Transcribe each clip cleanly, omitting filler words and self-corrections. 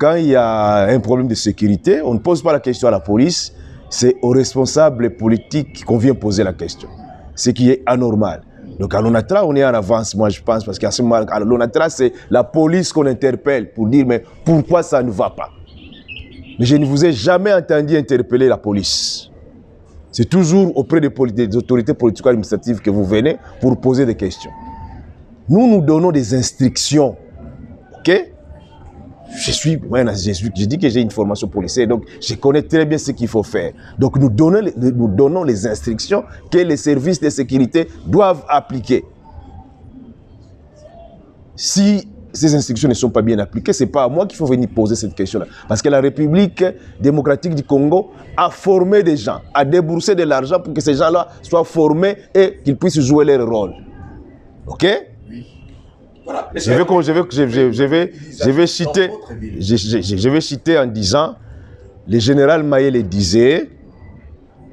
quand il y a un problème de sécurité, on ne pose pas la question à la police, c'est aux responsables politiques qu'on vient poser la question. Ce qui est anormal. Donc à l'ONATRA, on est en avance, moi je pense, parce qu'à ce moment, à l'ONATRA, c'est la police qu'on interpelle pour dire mais pourquoi ça ne va pas. Mais je ne vous ai jamais entendu interpeller la police. C'est toujours auprès des autorités politico-administratives que vous venez pour poser des questions. Nous donnons des instructions. Ok? Je dis que j'ai une formation policière, donc je connais très bien ce qu'il faut faire. Donc nous donnons les instructions que les services de sécurité doivent appliquer. Si ces instructions ne sont pas bien appliquées, ce n'est pas à moi qu'il faut venir poser cette question-là. Parce que la République démocratique du Congo a formé des gens, a déboursé de l'argent pour que ces gens-là soient formés et qu'ils puissent jouer leur rôle. Ok? Voilà. Je vais citer en disant, le général Mayele disait,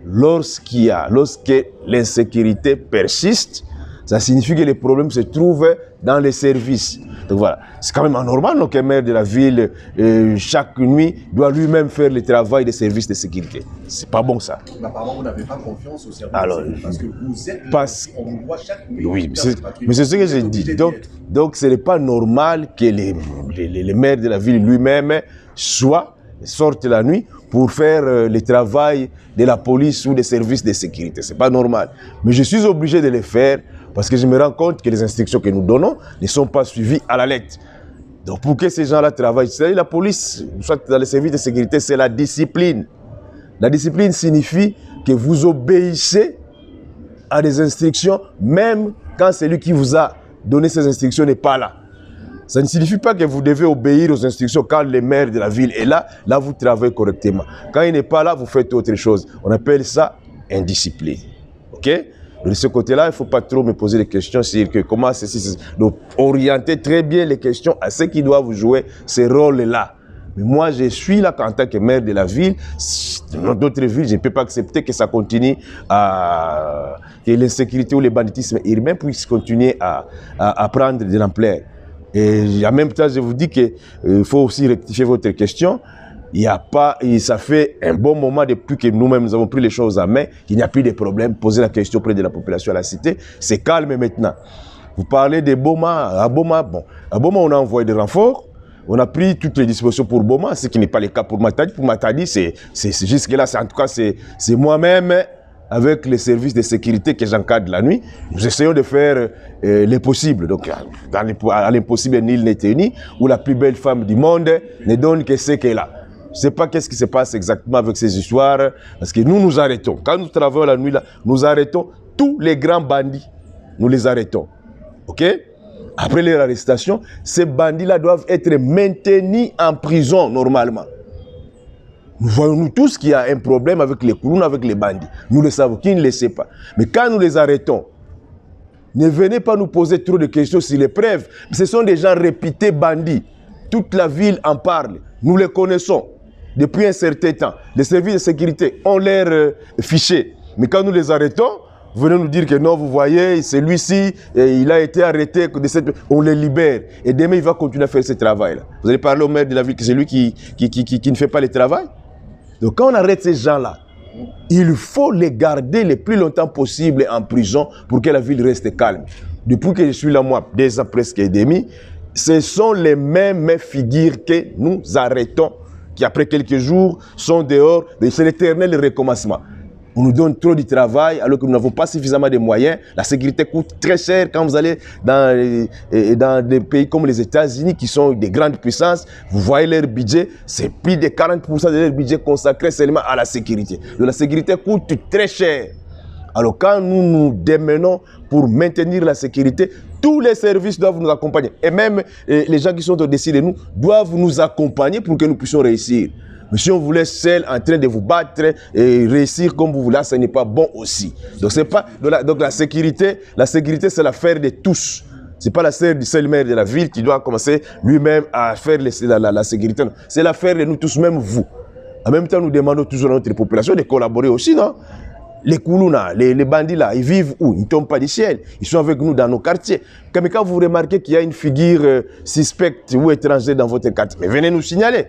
lorsque l'insécurité persiste, ça signifie que les problèmes se trouvent dans les services. Donc voilà, c'est quand même anormal donc, qu'un maire de la ville, chaque nuit, doit lui-même faire le travail des services de sécurité. C'est pas bon ça. Mais apparemment, vous n'avez pas confiance au service. Alors, parce que vous êtes on vous voit chaque nuit. Oui, mais c'est ce que j'ai dit. Donc ce n'est pas normal que les maires de la ville lui-même sortent la nuit pour faire le travail de la police ou des services de sécurité. Ce n'est pas normal. Mais je suis obligé de le faire parce que je me rends compte que les instructions que nous donnons ne sont pas suivies à la lettre. Donc pour que ces gens-là travaillent, c'est la police, soit dans les services de sécurité, c'est la discipline. La discipline signifie que vous obéissez à des instructions, même quand celui qui vous a donné ces instructions n'est pas là. Ça ne signifie pas que vous devez obéir aux instructions quand le maire de la ville est là, là vous travaillez correctement. Quand il n'est pas là, vous faites autre chose. On appelle ça indiscipline. Ok? De ce côté-là, il ne faut pas trop me poser des questions sur comment ceci. Donc, orienter très bien les questions à ceux qui doivent jouer ces rôles-là. Mais moi, je suis là en tant que maire de la ville. Dans d'autres villes, je ne peux pas accepter que ça continue que l'insécurité ou le banditisme urbain puisse continuer à prendre de l'ampleur. Et en même temps, je vous dis qu'il faut aussi rectifier votre question. Ça fait un bon moment depuis que nous-mêmes nous avons pris les choses en main, qu'il n'y a plus de problème. Poser la question auprès de la population à la cité, c'est calme maintenant. Vous parlez de Boma. À Boma, on a envoyé des renforts. On a pris toutes les dispositions pour Boma, ce qui n'est pas le cas pour Matadi. Pour Matadi, c'est jusque-là, en tout cas, c'est moi-même, avec les services de sécurité que j'encadre la nuit. Nous essayons de faire l'impossible. Donc, à l'impossible, nul n'est tenu, où la plus belle femme du monde ne donne que ce qu'elle a. Je ne sais pas qu'est-ce qui se passe exactement avec ces histoires, parce que nous arrêtons. Quand nous travaillons la nuit, là, nous arrêtons tous les grands bandits. Nous les arrêtons. OK? Après leur arrestation, ces bandits-là doivent être maintenus en prison normalement. Nous voyons tous qu'il y a un problème avec les Koulouna, avec les bandits. Nous le savons, qui ne le sait pas. Mais quand nous les arrêtons, ne venez pas nous poser trop de questions sur les preuves. Ce sont des gens réputés bandits. Toute la ville en parle. Nous les connaissons depuis un certain temps. Les services de sécurité ont leurs fichiers. Mais quand nous les arrêtons, venez nous dire que non, vous voyez, celui-ci, il a été arrêté, on le libère. Et demain, il va continuer à faire ce travail-là. Vous allez parler au maire de la ville que c'est lui qui ne fait pas le travail. Donc quand on arrête ces gens-là, il faut les garder le plus longtemps possible en prison pour que la ville reste calme. Depuis que je suis là, moi, 2 ans presque et demi, ce sont les mêmes figures que nous arrêtons, qui après quelques jours sont dehors. C'est l'éternel recommencement. On nous donne trop de travail alors que nous n'avons pas suffisamment de moyens. La sécurité coûte très cher quand vous allez dans des pays comme les États-Unis qui sont des grandes puissances. Vous voyez leur budget, c'est plus de 40% de leur budget consacré seulement à la sécurité. Donc la sécurité coûte très cher. Alors quand nous nous démenons pour maintenir la sécurité, tous les services doivent nous accompagner. Et même les gens qui sont au-dessus de nous doivent nous accompagner pour que nous puissions réussir. Mais si on vous laisse seul en train de vous battre et réussir comme vous voulez, ce n'est pas bon aussi. Donc, la sécurité, c'est l'affaire de tous. Ce n'est pas l'affaire du seul maire de la ville qui doit commencer lui-même à faire la sécurité. C'est l'affaire de nous tous, même vous. En même temps, nous demandons toujours à notre population de collaborer aussi, non? Les Koulouna, les bandits là, ils vivent où? Ils ne tombent pas du ciel. Ils sont avec nous dans nos quartiers. Comme quand vous remarquez qu'il y a une figure suspecte ou étrangère dans votre quartier, mais venez nous signaler.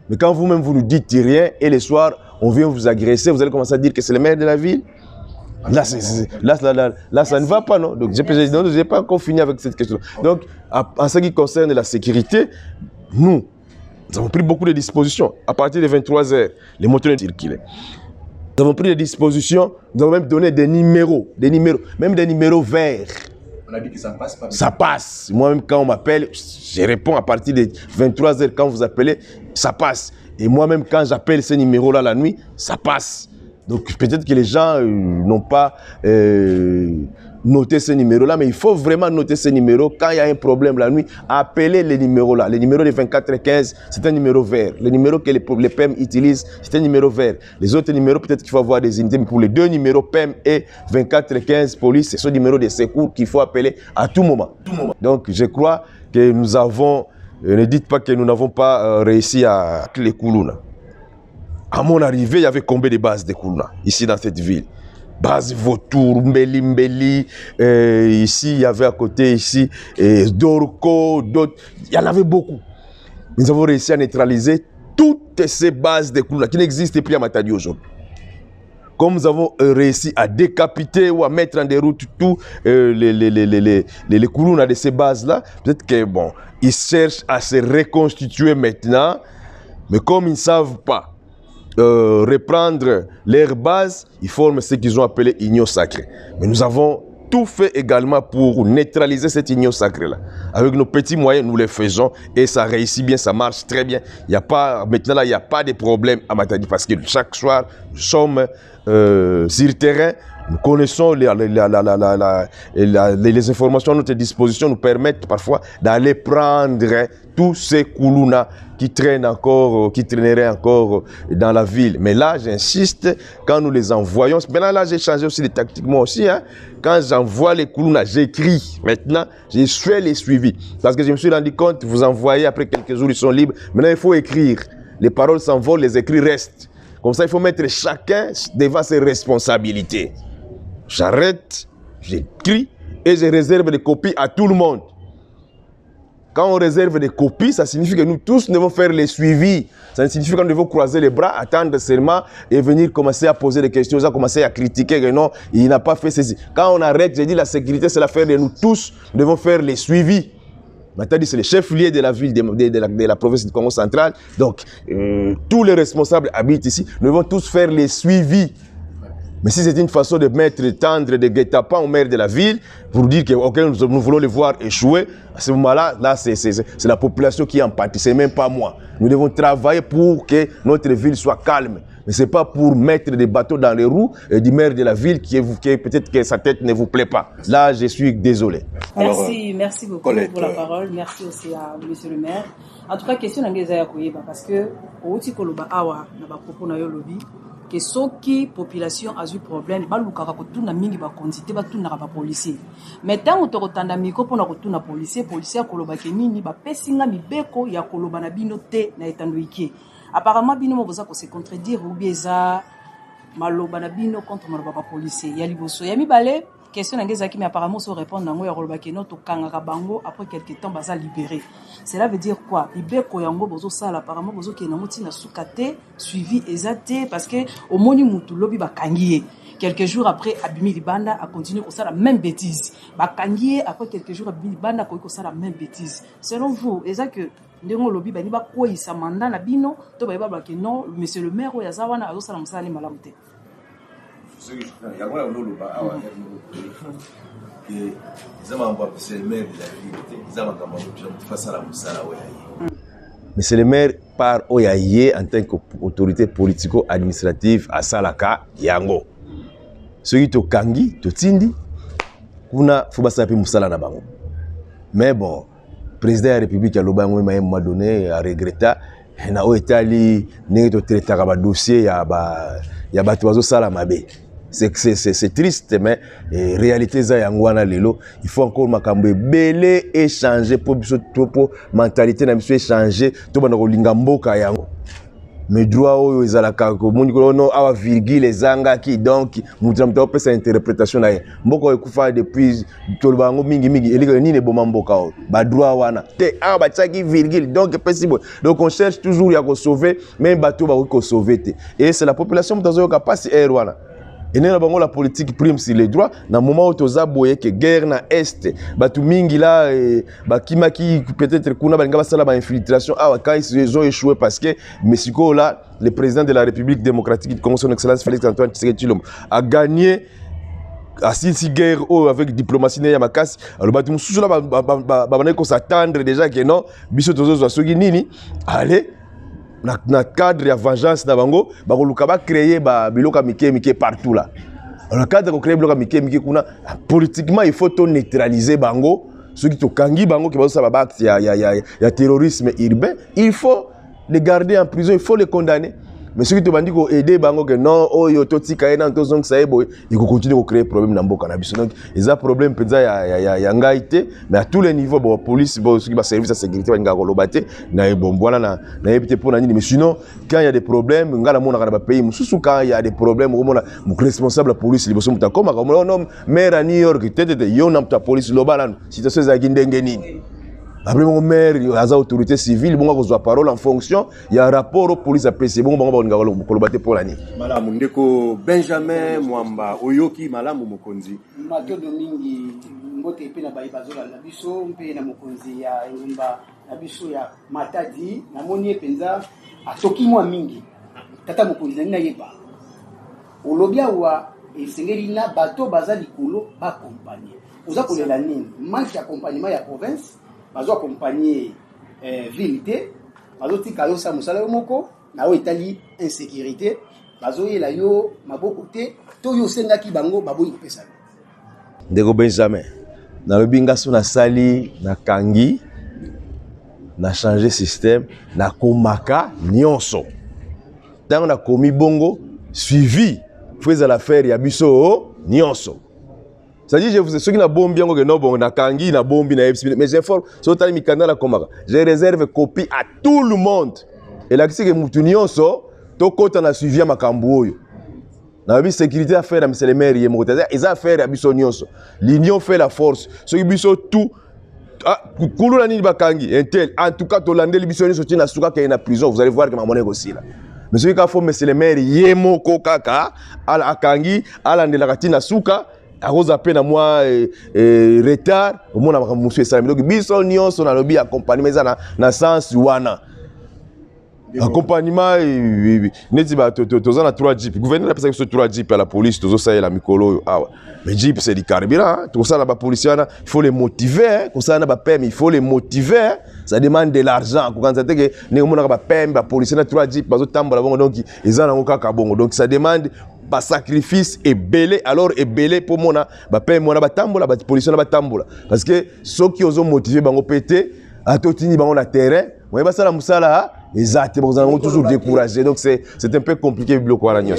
Mais quand vous-même vous nous dites rien et le soir on vient vous agresser, vous allez commencer à dire que c'est le maire de la ville. Là, ça ne va pas, non? Donc, je n'ai pas encore fini avec cette question. Donc, en ce qui concerne la sécurité, nous avons pris beaucoup de dispositions. À partir de 23h, les moteurs circulent. Nous avons pris des dispositions, nous avons même donné des numéros, même des numéros verts. On a dit que ça passe pas. Ça passe. Moi-même, quand on m'appelle, je réponds à partir de 23h. Quand vous appelez, ça passe. Et moi-même, quand j'appelle ces numéros-là la nuit, ça passe. Donc, peut-être que les gens n'ont pas noté ces numéros-là, mais il faut vraiment noter ces numéros. Quand il y a un problème la nuit, appelez les numéros-là. Le numéro de 2415, c'est un numéro vert. Le numéro que les PEM utilisent, c'est un numéro vert. Les autres numéros, peut-être qu'il faut avoir des unités, mais pour les deux numéros PEM et 2415 police, c'est ce numéro de secours qu'il faut appeler à tout moment. Donc, je crois que nous avons... ne dites pas que nous n'avons pas réussi à les Koulouna. À mon arrivée, il y avait combien de bases de Koulouna ici dans cette ville? Base Vautour, Mbeli, ici, il y avait à côté, ici, Dorko, d'autres. Il y en avait beaucoup. Nous avons réussi à neutraliser toutes ces bases de Koulouna qui n'existent plus à Matadi aujourd'hui. Comme nous avons réussi à décapiter ou à mettre en déroute tous les Koulouna de ces bases-là, peut-être que bon, ils cherchent à se reconstituer maintenant, mais comme ils ne savent pas reprendre leur base, ils forment ce qu'ils ont appelé union sacrée. Mais nous avons tout fait également pour neutraliser cette union sacrée-là. Avec nos petits moyens, nous les faisons et ça réussit bien, ça marche très bien. Il y a pas, maintenant, là, il n'y a pas de problème à Matadi parce que chaque soir, nous sommes sur le terrain. Nous connaissons les informations à notre disposition, nous permettent parfois d'aller prendre tous ces Koulouna qui traînent encore, qui traîneraient encore dans la ville. Mais là, j'insiste, quand nous les envoyons, maintenant là, j'ai changé aussi les tactiquement aussi. Hein. Quand j'envoie les Koulouna, j'écris. Maintenant, je fais les suivis. Parce que je me suis rendu compte, vous envoyez, après quelques jours, ils sont libres. Maintenant, il faut écrire. Les paroles s'envolent, les écrits restent. Comme ça, il faut mettre chacun devant ses responsabilités. J'arrête, j'écris et je réserve des copies à tout le monde. Quand on réserve des copies, ça signifie que nous tous devons faire les suivis. Ça signifie qu'on devons croiser les bras, attendre seulement et venir commencer à poser des questions, à commencer à critiquer que non, il n'a pas fait ceci. Quand on arrête, j'ai dit la sécurité, c'est l'affaire de nous tous. Nous devons faire les suivis. Matadi, c'est le chef-lieu de la ville de la province du Congo central. Donc, tous les responsables habitent ici. Nous devons tous faire les suivis. Mais si c'est une façon de tendre des guet-apens au maire de la ville pour dire que okay, nous voulons les voir échouer, à ce moment-là, c'est la population qui en pâtit, ce n'est même pas moi. Nous devons travailler pour que notre ville soit calme. Mais ce n'est pas pour mettre des bateaux dans les roues du maire de la ville qui peut-être que sa tête ne vous plaît pas. Là, je suis désolé. Merci beaucoup pour la parole. Merci aussi à monsieur le maire. En tout cas, question parce que au Tikoloba Awa, na ba propos na yo lobby, que soki population a eu problème ba lukaka kotuna mingi ba quantité ba tuna ba policier. Mais tant on tokotanda miko pona kotuna policier koloba ke nini ba pesinga mibeko ya koloba na bino te na etando iki. Apparemment bino mo boza ko se contredire ou bieza maloba na bino contre maloba ba policier. Ya liboso ya mibale question ngezaki mais apparemment so répondre nango ya koloba ke no to kangaka bango après quelque temps baza libéré. Cela veut dire quoi? Ibeko yango bozo sala apparemment bozo ke nango tina sukate suivi exacté parce que au moni mutu lobi bakangié. Quelques jours après Abimi Libanda a continué à faire la même bêtise. Bakangié après quelques jours Abimi Libanda a continué à faire la même bêtise. Selon vous, est-ce que ndenge lobi bani ba ko isa mandat na bino to ba ba ke non monsieur le maire ya zawana azo sala musala malamu te. Monsieur le maire par Oyaye en tant qu'autorité politico-administrative à Salaka Yango. Ce qui est kangi, to tindi, kuna fubasa pe musala na bango. Mais bon, président de la République a un moment donné a regretté na o etali nenge to traiter ba dossier ya bato bazo sala mabe. C'est triste, mais réalité za yangwana lelo, il faut encore makambo belé échanger pour mentalité na biso échanger to bana ko linga mboka yango. mes droits oyo ezalaka ko moni ko no awa virgule ezangaki donc mutu mutapo pesa interprétation na ye mboko ekufa depuis tolobango mingi elika nini boma mboka o ba droit wana te awa batiaki virgule donc possible donc on cherche toujours ya ko sauver même bateau ba ko sauver te et c'est la population mutazo ka passe air wana et na bango la politique prime sur les droits na moment où toza boye que guerre na est batu mingi là ba kimaki peut-être kuna balinga basala ba infiltration ah quand ils ont échoué parce que Mexico là le président de la République démocratique du Congo son excellence Félix Antoine Tshisekedi Tshilombo a gagné à si guerre avec diplomatie na makasi alors batu mususu là ba ko s'attendre déjà que non biso tozo zo soki nini allez na cadre ya vengeance na bango bakoluka ba créer ba biloka mike partout là. Alors le cadre de créer biloka mike kuna politiquement il faut to neutraliser bango ceux qui to kangi bango qui ba ça ba acte ya terrorisme urbain, il faut les garder en prison, il faut les condamner. Mais ceux qui te bandit ko aider bango que non oyo to tika ena to zong sa ebo il faut continuer à créer problème na mboka na biso. Donc ils a problème penza ya ngaité mais à tous les niveaux bon police bon ceux qui va service de sécurité ba ngako lobate na bon voilà na éviter pour na nini mais sinon quand il y a des problèmes ngala mona kana ba pays mususu quand il y a des problèmes au mona mu responsable la police liboso muta koma comme non maire à New York tete yo na muta police lobala situation za kindenge nini. Après mon maire, il y a des autorités civiles, bon, on a parole en fonction, il y a un rapport aux police à PC, bon, on va pour l'année. Madame Ndeko Benjamin Mwamba, Oyoki, Madame Mokonzi. Mato Domingi, Mbote Pena Baïbazola, la biso, Mpena Mokonzi, ya Ngumba, la biso ya Matadi, na Monie Penza, a Soki Mwa Mingi, Tata Mokonzi, na Yeba. Olobia wa, et Sengerina, Bato Bazali Koulo, ba compagnie. Vous avez la ligne, manque d'accompagnement à province. Bazo accompagner ville té bazo tika yo sa musala yo moko na o itali insécurité bazo yela yo maboko té to yo senga ki bango baboyi kopesa Ndeko Benjamin na lobinga so na sali na kangi na changer système na komaka nyonso tango na komi bongo suivi faiza l'affaire ya biso nyonso. C'est-à-dire, je vous ai dit que bombi que non bon na kangi na bombi na mais j'informe sur tali mikanda la komaka. Je réserve copie à tout le monde. Et là que mutu nyonso to kota na suivi makambo oyo. Na bi sécurité affaire à monsieur le maire yemo tata ils affaire à biso nyonso. L'union fait la force. So biso tout ah kulu na nini bakangi intel en tout cas to landeli biso nyonso tina suka ka na prison vous allez voir que ma monnaie aussi là. Mais ce qu'il faut monsieur le maire yemo kokaka ala akangi ala ndela katina suka à cause à peine à moi retard au moins on a monsieur ça donc biso nyonso na lobby accompagnement ça na sens wana accompagnement neti ba toza na 3 jeep gouverneur a passé sur 3 jeep à la police tozo ça la mikolo ah ouais mais jeep c'est du carburant tout ça là ba policiers il faut les motiver comme ça na ba permis il faut les motiver ça demande de l'argent quand ça que ne mona ba permis ba policiers na 3 jeep bazo tambola bongo donc ils en ont kaka bongo donc ça demande ba sacrifice et belé alors et belé pour mona ba paye mona ba tambola ba policier na ba tambola parce que ceux qui ont motivé bango pété à totini bango na terrain moi ba sala musala exact bon on toujours découragé donc c'est un peu compliqué bloquer la nyos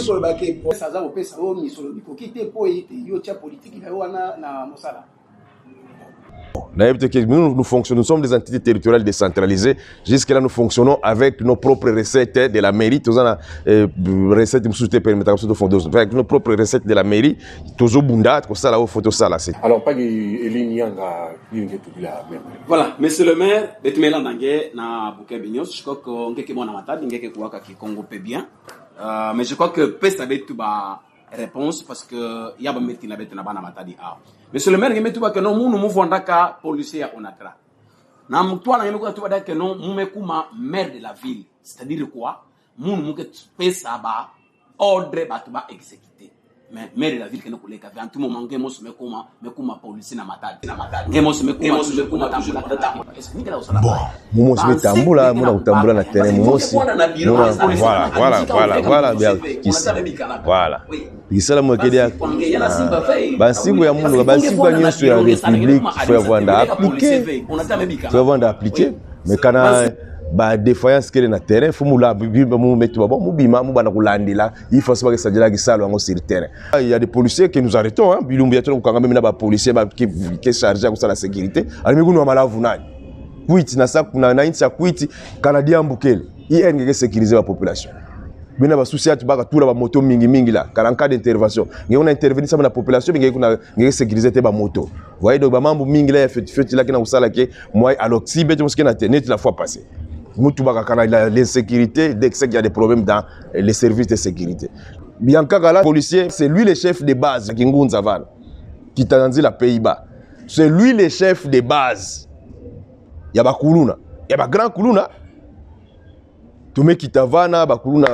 ça za opesa o misolo dikokite po yo tia politique na wana na musala. Nous fonctionnons, nous sommes des entités territoriales décentralisées. Jusque-là, nous fonctionnons avec nos propres recettes de la mairie. Tous les recettes avec nos propres recettes de la mairie. Tous bunda, tout ça là, photo ça là. Alors, pas voilà, monsieur le maire, betumela nange na Bukavu Binyos, je crois que ngeke mwana matadi ngeke kuwaka ki Congo peut bien. Mais je crois que pesa betu ba réponse parce que yaba meti na betu na bana matadi a. Monsieur le maire ngemetu ba que non munu muvondaka policier ya onatra. Na mutwa na ngemeku tu ba que non mumekuma maire de la ville. C'est-à-dire quoi? Munu muke pesa ba ordre ba tu ba exécuter. Mais maire de la ville que nous collègues en tout moment ngemo se mekuma policier na matadi. Ngemo se mekuma tambula. Est-ce que ngela usala? Bon, mumo se metambula, muna utambula na terrain mumo si. Voilà bien. Voilà. Kisala mwekedia basiku ya mungu basiku ya nyonso ya république faut avoir d'appliquer mais kana ba défaillance kele na terrain faut mula mu mettre bon mubima mu bana kulandela il faut savoir que ça dira kisalo ngo sur terrain il y a des policiers que nous arrêtons hein bilumbu ya tolo kanga même na ba policiers qui est chargé à la sécurité ali mikuno malavu nani Kwiti na inti ya Kwiti Canadien Mbukele IN ngeke sécuriser la population. Bina ba souci atu baka tula ba moto mingi là en cas d'intervention ngeke on intervenir sama na population ngeke sécuriser te ba moto. Voyez donc ba mambo mingi là fait là kina usala ke moi alors si beto muske na tenir la fois passée. Mutu baka kana l'insécurité dès qu'il y a des problèmes dans les services de sécurité. Bianca Gala policier, c'est lui le chef de base qui ngunza vana qui t'a dit la Pays-Bas. C'est lui le chef de base. Il y a ba kuluna, il y a ba grand kuluna. Tume kitavana bakuluna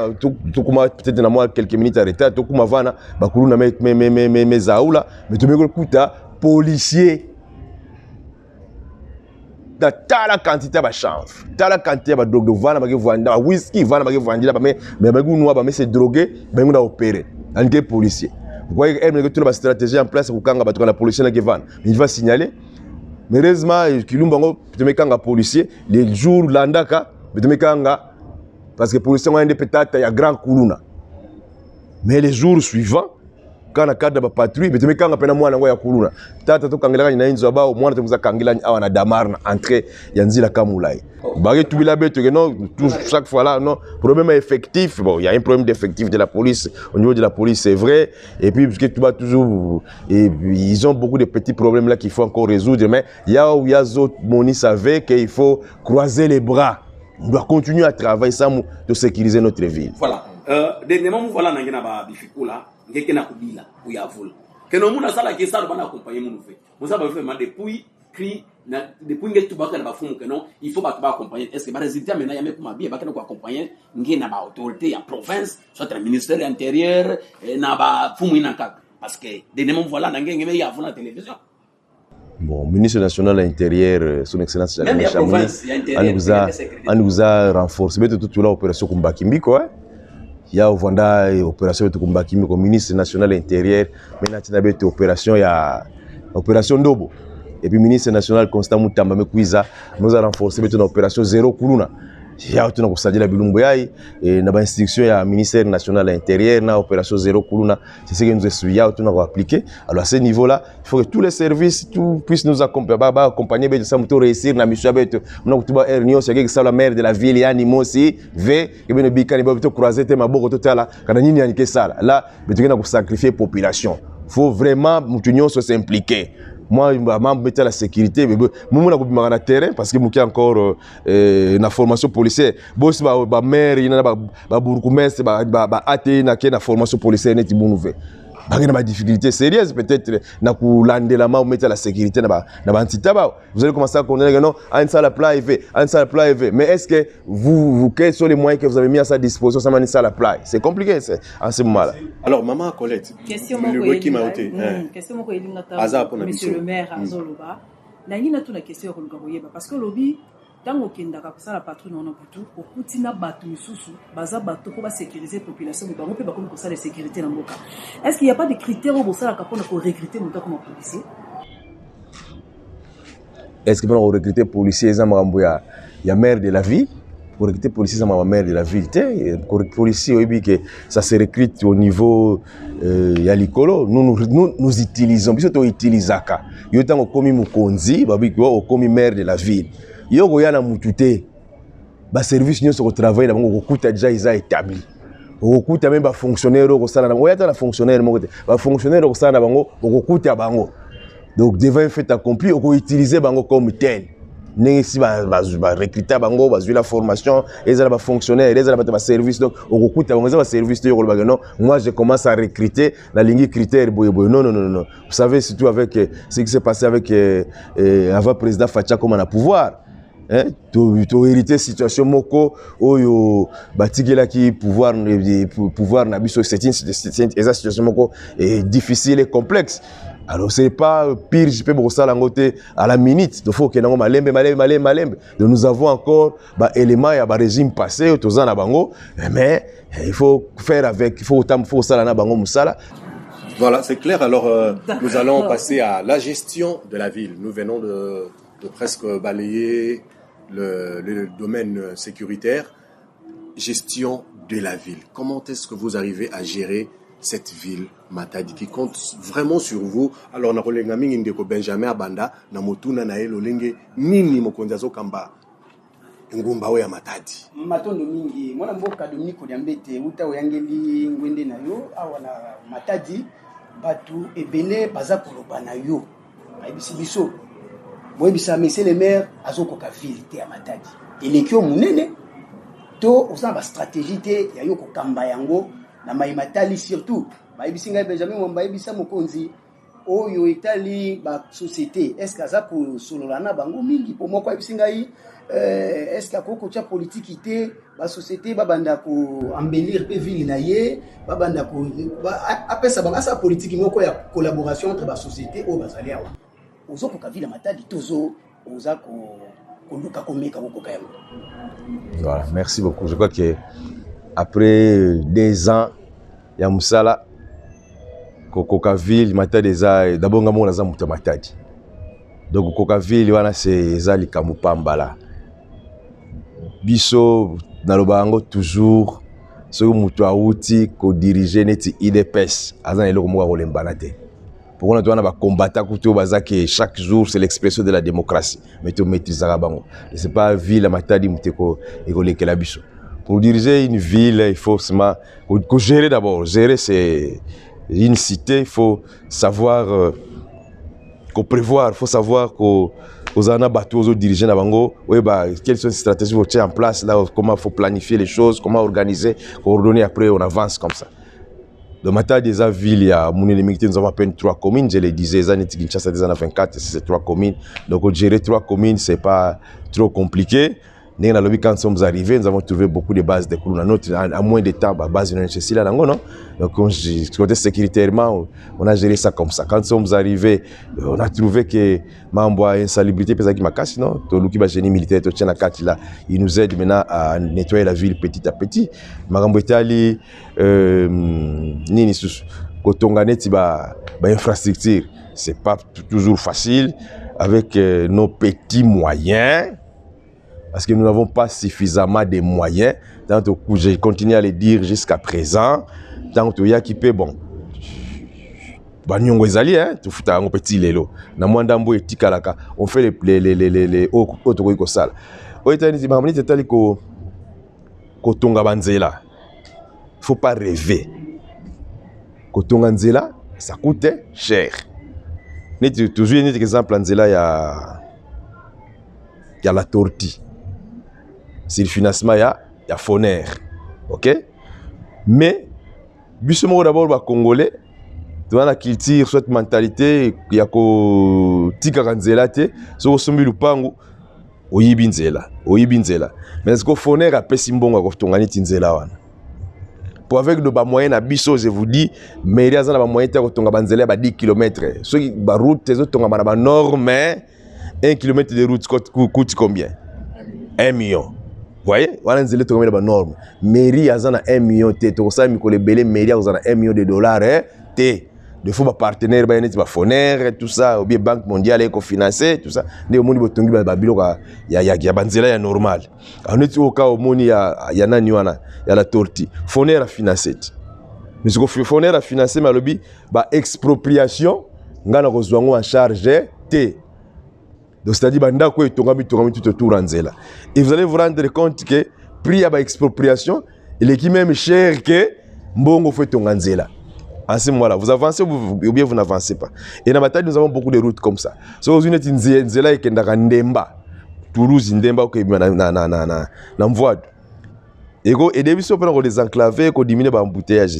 tukuma peut-être na moi quelques minutes arrêté tukuma vana bakuluna me zaula mais tume kuta policier da tala quantité ba chanvre tala quantité ba drogue de vana ba vanda whisky vana ba vandila ba mais bagunwa ba se droguer ba nguna opérer anke policier vous voyez elle met toute la stratégie en place pour kanga ba la policier na vana il va signaler mais heureusement kilumbango tume kanga policier les jours landaka tume kanga parce que pour l'instant, il y a grand Koulouna. Mais les jours suivants, quand on a cadre de patrouille, mais quand on a peine moi na ya Koulouna. Tata to kangela ni inzo ba au moins to kangela awa na damar na entrée yanzi la kamulai. Bagé tout bila beto non chaque fois là non problème effectif bon il y a un problème d'effectif de la police au niveau de la police c'est vrai et puis parce que tu vas toujours et ils ont beaucoup de petits problèmes là qu'il faut encore résoudre mais il y a d'autres Moni savait qu'il faut croiser les bras. On doit continuer à travailler ça pour sécuriser notre ville. Voilà. Dernièrement, voilà, nous avons des difficultés là. Nous avons des là où il y a vol. Que nous avons des ça nous accompagner mon fait. Nous avons fait depuis cri depuis que tu vas faire la forme que non, il faut pas accompagner. Est-ce que les résultats maintenant il y a même comme bien, nous accompagner. Nous avons autorité en province, soit le ministère de l'Intérieur, na ba fumu inaka. Parce que dernièrement voilà, nous avons il y a la télévision. Bon, ministre national de l'Intérieur, son excellence Jacques Chamou, nous a renforcé toute l'opération Kumbakimbi quoi. Il y a opération Kumbakimbi comme ministre national de l'Intérieur, maintenant il y a opération opération Ndobo. Et puis ministre national Constant Mutamba Mekwiza nous a renforcé l'opération Zéro Kuluna. Il y a tout la bilumbu yai et na ba instruction ya ministère national de l'Intérieur na opération Zéro Kuluna c'est ce que nous essuyons tout nous appliquer. Alors à ce niveau là il faut que tous les services puissent nous accompagner de ça pour réussir na mission beto on a kutuba réunion c'est que ça la maire de la ville ya ni mosi ve que ben bikani ba croiser te maboko totala kana nini yanike sala là beto na ko sacrifier population faut vraiment mutunyo se s'impliquer. Moi, je la sécurité, mais je suis na terrain parce que je suis encore na formation policière. Si je maire, il y a bourgmestre, na formation policière, il y a des difficultés sérieuses peut-être na kulande la main mettre la sécurité na bantita vous allez commencer à connaître non un salle privé mais est-ce que vous quels sont les moyens que vous avez mis à sa disposition ça m'a salle privé c'est compliqué c'est en ce moment là. Alors maman Colette question qui m'a ôté question moko elingata monsieur le maire azoloba na ngina tuna question ko lukaboyeba parce que lobby tango kendaka kosala patrouille na butu okutina bato misusu baza bato ko ba sécuriser population mais bango pe bakomi kosala sécurité na mboka. Est-ce qu'il y a pas de critères au bosala kapona ko recruter moto comme policier? Est-ce que on recruter policier za makambo ya maire de la ville? Pour recruter policier za maire de la ville te policier oyebi que ça se recrute au niveau ya likolo nous utilisons biso to utilisaka yo tango komi mukonzi babi ko komi maire de la ville. Yoko yana mutute ba service nyonso ko travailler na bango ko kuta déjà isa établi ko kuta même ba fonctionnaire ko sala na oyata na fonctionnaire moko te ba fonctionnaire ko sala na bango ko kuta bango donc devant fait accompli ko utiliser bango comme tel ndenge si ba recruter bango ba la formation ezala ba fonctionnaire ezala ba service donc ko kuta bango ezala ba service to yoko ba non moi je commence à recruter la ligne critère boye non vous savez surtout avec ce qui s'est passé avec avant président Facha comme on a pouvoir. To hériter situation moko oyo batigela ki pouvoir na biso c'est une situation moko difficile et complexe. Alors c'est pas pire je peux ça la ngote à la minute donc faut que nango malembe donc nous avons encore éléments ya régime passé tozana na bango mais il faut faire avec il faut ça na bango musala. Voilà, c'est clair. Alors nous allons passer à la gestion de la ville. Nous venons de presque balayer le domaine sécuritaire. Gestion de la ville. Comment est-ce que vous arrivez à gérer cette ville Matadi qui compte vraiment sur vous. Alors, na mingi ndeko Benjamin Abanda, na motuna na elo lenge, nini mokonzi azokamba ngumba ya Matadi. Matondo mingi, mwana mboka Dominique Odiambete, uta oyangeli ngwende na yo, awa na Matadi, batu ebele baza koloba na yo. Ayebisi biso. Moyebisa monsieur le maire azokoka ville te ya Matadi. Elekio munene, to osana ba stratégie te ya yo kokamba yango na Matali surtout. Bayebisi ngai Benjamin Mwamba yebisa mokonzi oyo etali ba société est-ce que aza ko solola na bango mingi po moko yebisi ngai est-ce que akoko tia politique te ba société ba banda ko embellir pe ville na ye ba banda ko apesa ba sa politique moko ya collaboration entre ba société o bazali awa ozoko ka ville Matadi tozo oza ko luka ko meka ko kayango. Voilà, merci beaucoup. Je crois que après 2 ans ya musala Kokaville Matadi eza d'abord ngamo naza muta Matadi. Donc Kokaville wana c'est eza likamu pambala. Biso naloba yango toujours soki mutu auti ko diriger neti IDPS aza eloko moko kolembana te. Pourquoi on a combattre chaque jour c'est l'expression de la démocratie mais tu maîtrises bango c'est pas ville Matadi muteko ekoleke la biso. Pour diriger une ville il faut seulement gérer d'abord. Gérer c'est une cité, il faut savoir prévoir, il faut savoir qu'aux bateaux, aux dirigeants na bango, quelles sont les stratégies pour mettre en place là, comment il faut planifier les choses, comment organiser, coordonner après on avance comme ça. Dans Matadi des villes, il y a nous avons à peine 3 communes, je le disais, les années Kinshasa des années 24, c'est 3 communes. Donc gérer 3 communes, c'est pas trop compliqué. Quand nous sommes arrivés, nous avons trouvé beaucoup de bases de cours. À moins de temps, la base de là, non? Donc, côté sécuritairement, on a géré ça comme ça. Quand nous sommes arrivés, on a trouvé que Mamboa insalubrité, non? Le génie militaire, il nous aide maintenant à nettoyer la ville petit à petit. Magambo Itali, infrastructure, c'est pas toujours facile avec nos petits moyens. Parce que nous n'avons pas suffisamment de moyens. Tant que je continue à le dire jusqu'à présent, tant que y a qui peut bon. Banyongo ezali tu futa un petit lelo. Na mwandambo etikalaka, on fait les autres ko sala. Oyetani ti mamani tetali ko tonga banzela. Faut pas rêver. Ko tonga nzela, ça coûte cher. Ni toujours un exemple nzela ya la tortue. C'est le financement, il y a Foner. Ok? Mais, bisous d'abord, les Congolais, dans la culture, cette mentalité, il y a que tika kanzela te, so sombi lupangu, oyibinzela. Mais est-ce que Foner a pesi mbongo ko tongani tinzela wana? Pour avec de ba moyen na biso, je vous dis, mais il y a ba moyen te ko tonga banzela ba 10 km. So ba route te zo tonga ba norme, 1 km de route coûte combien? 1 million. Vous voyez, voilà une zélé tombée dans la norme. Mairie a 1 million de dollars. Ça, Mikole Belé, mairie a 1 million de dollars. De fois, ma partenaire, ma Foner, tout ça, ou bien Banque mondiale, éco-financée, tout ça. Des gens qui ont babilo, il y a banzela, normal. On est au cas où il y a la tortue. Foner a financé. Mais ce que Foner a financé, ma lobby, expropriation, on a en charge. Donc c'est-à-dire bandako etongami tout autour anzela. Et vous allez vous rendre compte que prix à expropriation, il est qui même cher que mbongo fait tonganzela. En ce moment-là, vous avancez ou bien vous n'avancez pas. Et dans Matadi, nous avons beaucoup de routes comme ça. So vous êtes nzela et kendaka Ndemba, Toulouse Ndemba que na mvoad. Et depuis ça on les enclaver, qu'on diminue ba embouteillage.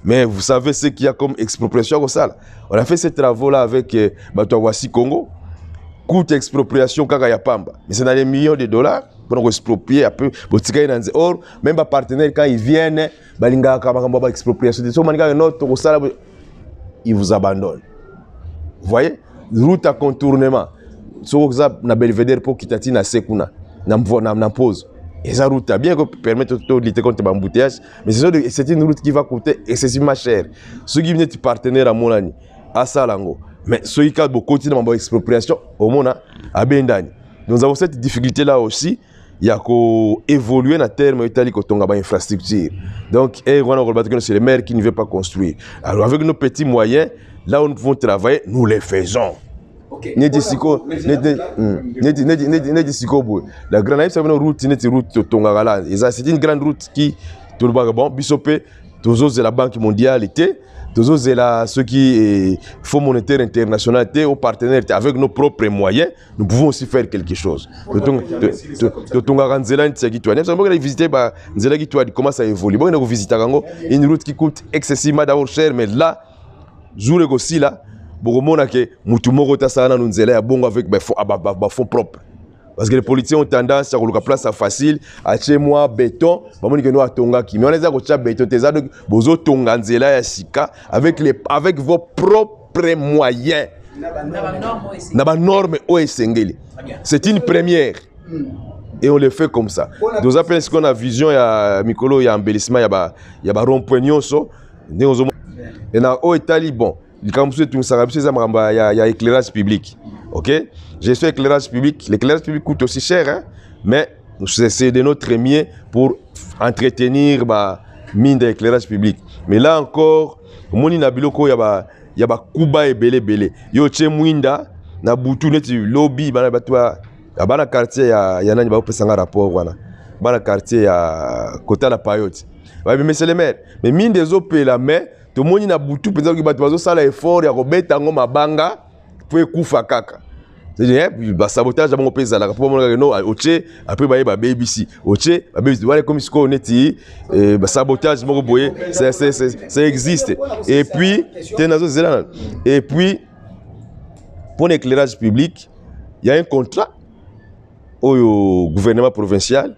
Mais vous savez ce qu'il y a comme expropriation comme ça. On a fait ces travaux là avec Batouawasi Congo. Coût d'expropriation kaka ya pamba. Mais c'est dans les millions de dollars pour exproprier un peu. Or, même les partenaires, quand ils viennent, expropriation. Ils vous abandonnent. Vous voyez? Route à contournement. Si vous avez un belvédère pour quitter na sekuna, na pause. Et ça route bien permet de lutter contre l'embouteillage, mais c'est une route qui va coûter excessivement cher. Ceux qui viennent de partenaires à Monani, à Salango. Mais ceux qui ont beaucoup d'expropriation, au monde, à Bendani. Nous avons cette difficulté-là aussi. il y a évoluer dans terme itali ko tonga ba infrastructure. Donc c'est le maire qui ne veut pas construire. Alors avec nos petits moyens, là où nous pouvons travailler, nous les faisons. OK. La grande route tonga là, c'est une grande route qui tout le bon bisopé toujours c'est la Banque mondiale était toujours c'est là ceux qui Fonds monétaire international était aux partenaires avec nos propres moyens nous pouvons aussi faire quelque chose tonga nzela ntiki toi nous allons visiter ba nzela qui toi commence à évoluer bon on visiter une route qui coûte excessivement d'abord cher mais là jour aussi là bokomona que mutu moko ta sana nzela ya bongo avec ba fonds propres. Parce que les politiciens ont tendance à coloquer place facile, à chez moi béton, mais on a tonga qui, mais on a dit béton, donc bozo tonga nzela ya sika avec vos propres moyens. Naba norme OSNGL. C'est une première. Et on le fait comme ça. Nous appelons ce qu'on a vision ya mikolo ya embellissement ya ba rond-point nyonso. Et na o Italie bon, il commence tout ça ya éclairage public. OK? Gestion éclairage public. L'éclairage public coûte aussi cher, hein? Mais c'est de notre mieux pour entretenir la mine d'éclairage public. Mais là encore, moni na biloko ya ba kuba et belé. Yo tche mwinda na butu neti lobby bana batwa bana quartier ya nani ba pesanga rapport wana. Bana quartier ya kota la payote. Ouais, mais c'est le maire. Mais mine des opé la mais to moni na butu penza ki bato bazo sala effort ya ko beta ngo mabanga pour kufa kaka. C'est-à-dire, le sabotage, on peut dire, après, il y a BBC. Voilà comme ce qu'on est, le sabotage, ça existe. Et puis, pour l'éclairage public, il y a un contrat au gouvernement provincial.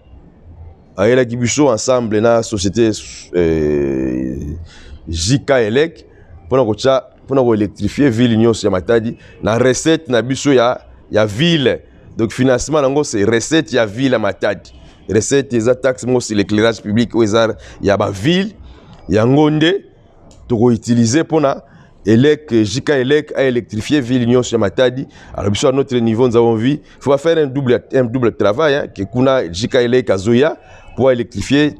Il y a qui ensemble dans la société JK-ELEC pour électrifier la ville de Matadi. La recette na biso ya ville. Donc financement nango c'est recette ya ville à Matadi. Recette des taxes c'est l'éclairage public ou il y a ba ville ya ngonde to utiliser pour na JK Elec à électrifier ville Union sur Matadi. Alors biso à notre niveau nous avons vu il faut faire un double travail hein, que kuna JK Elec à Zoya pour électrifier